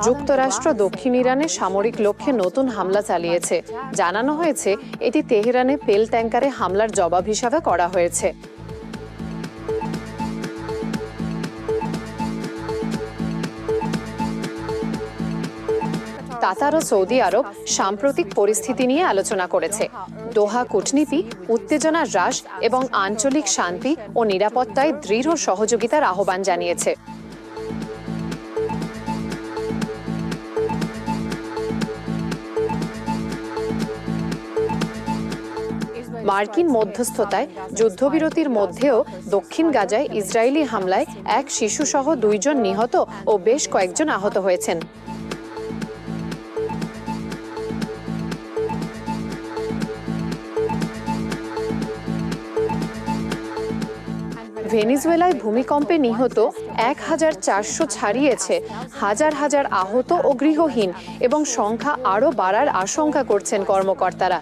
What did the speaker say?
যুক্তরাষ্ট্র দক্ষিণ ইরানে সামরিক লক্ষ্যে নতুন হামলা চালিয়েছে। জানানো হয়েছে এটি তেহরানে তেল ট্যাংকারে হামলার জবাব হিসাবে করা হয়েছে। কাতার ও সৌদি আরব সাম্প্রতিক পরিস্থিতি নিয়ে আলোচনা করেছে। দোহা কূটনীতি, উত্তেজনা হ্রাস এবং আঞ্চলিক শান্তি ও নিরাপত্তায় দৃঢ় সহযোগিতার আহ্বান জানিয়েছে। মার্কিন মধ্যস্থতায় যুদ্ধবিরতির মধ্যেও দক্ষিণ গাজায় ইসরায়েলি হামলায় এক শিশুসহ 2 জন নিহত ও বেশ কয়েকজন আহত হয়েছেন। ভেনেজুয়েলায় ভূমিকম্পে নিহত 1400 ছাড়িয়েছে, হাজার হাজার আহত ও গৃহহীন এবং সংখ্যা আরও বাড়ার আশঙ্কা করছেন কর্মকর্তারা।